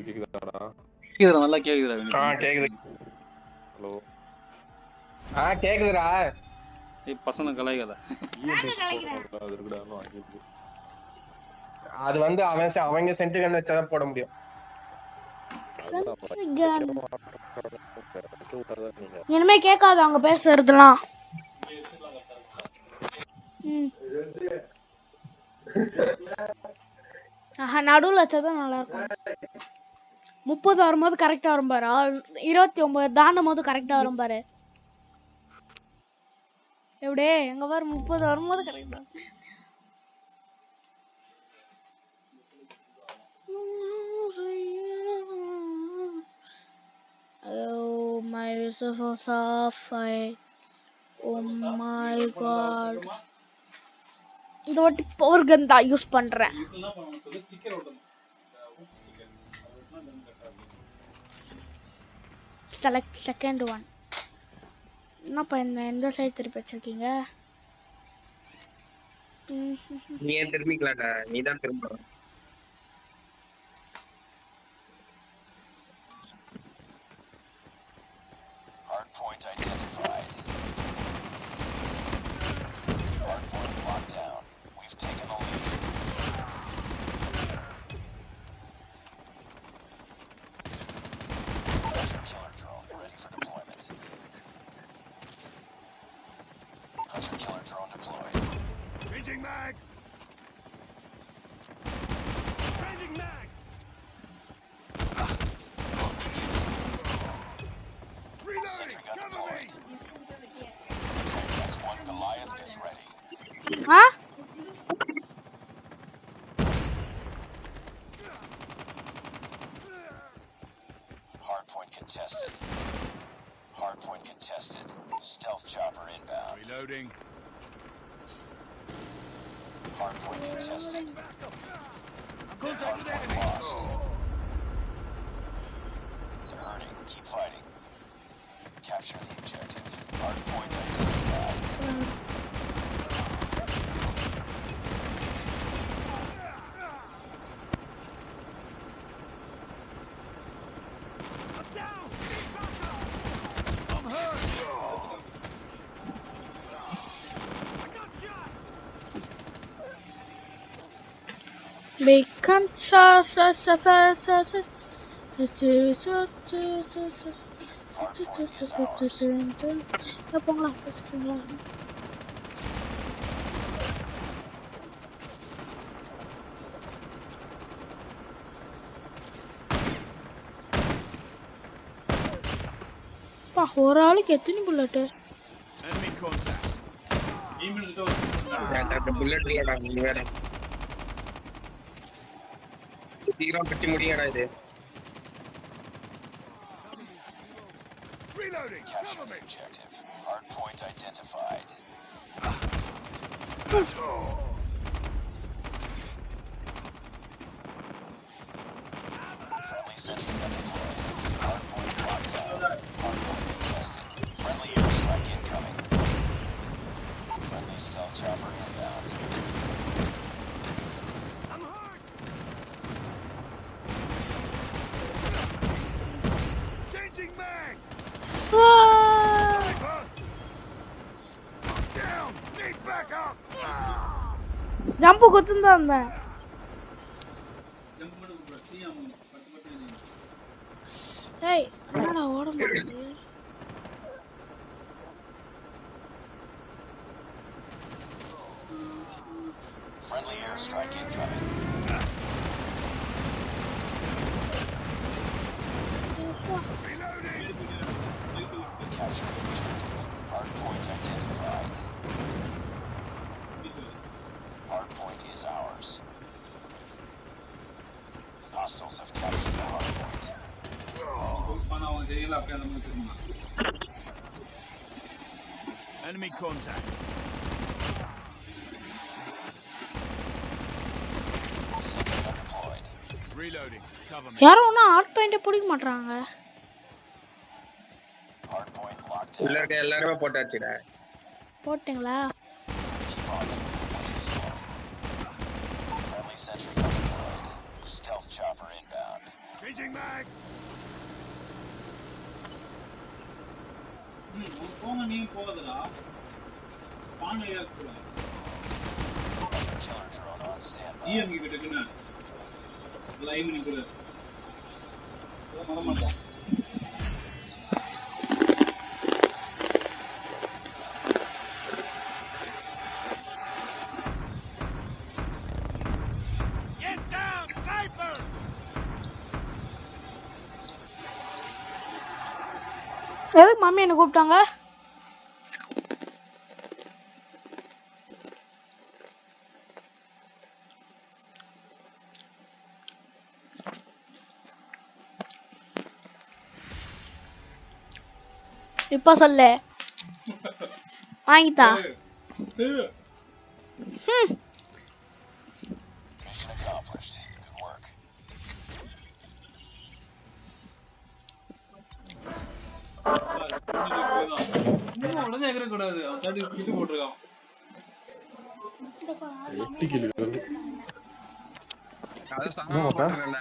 கேக்குதுடா நல்லா கேக்குதுடா கேக்குது ஹலோ கேக்குதுடா ஏய் பசங்க கலாய்க்காத அது இருக்குடா அது வந்து அவங்க சென்ட்ரிகன் வச்சாதான் போட முடியும் இனிமே கேட்காது அவங்க பேசுறதுலாம் நடுவுல வச்சாதான் நல்லா இருக்கும் 30 வரும்போது கரெக்டா வரும் பாரு 29 தாண்டும் போது கரெக்டா வரும் பாரு எப்படி எங்க பாரு 30 வரும்போது கரெக்டா Oh my software. Oh my god. இந்த வாட்டி பவர் கன் தான் யூஸ் பண்றேன் செலக்ட் செகண்ட் ஒன் என்னப்பா இந்த சைடு திருப்பி வச்சிருக்கீங்க நீ ஏன் திரும்பிக்கலாம்டா நீ தான் திரும்ப Hardpoint identified. Hardpoint locked down. We've taken the lead. Hunter killer drone ready for deployment. Hunter killer drone deployed. Changing mag. Changing mag. Sentry gun deployed. S1 Goliath is ready. Huh? Hardpoint contested. Hardpoint contested. Stealth chopper inbound. Reloading. Hardpoint contested. Hardpoint lost. They're hurting. Keep fighting. Capture the objective. Hardpoint identified. I'm down! I'm hurt! I got shot! Become ஒரு ஆளுக்கு எத்தனை bullet Enemy contact. Bullet இல்லடா நீ வேற சீக்கிரம் கட்டி முடியடா இது Reloading. Capture the objective. Hardpoint identified. Friendly sentry gun deployed. Hardpoint locked down. Hardpoint contested. Friendly airstrike incoming. Friendly stealth chopper inbound. I'm hurt. Changing mag. Down. Need backup. Jump குத்துந்தா இருந்தேன் ஏய் என்னடா ஓட மாட்டேங்குது Friendly airstrike incoming. Reloading. Capture the objective. Hardpoint identified. Hardpoint is ours. Hostiles have captured the hardpoint. Enemy contact. Sentry gun deployed. Reloading. Cover me. யாரும் ஒன்றும் art பெயிண்டே பிடிக்க மாட்டாங்க Hardpoint locked உள்ள down. இருக்க எல்லாரும் போட்டாச்சுடா போட்டிங்களா Keep on. Winning this one. Friendly sentry gun deployed. Stealth chopper inbound. போங்க நீ போகுதுடா பானை ஏத்துறா Killer drone on standby. EM கிட்ட இருக்குனா லைவ் நிக்குது வர மாட்டேன் எதுக்கு மம்மி என்ன கூப்பிட்டாங்க? இப்ப சொல்லு. வாங்கிட்டா. Mission accomplished. Good work. இன்னும் உடனே எகற கூடாது 30 ஸ்கில் போட்டுருக்கான் 8 கிலோ அத சாமா போட்டுறேன்டா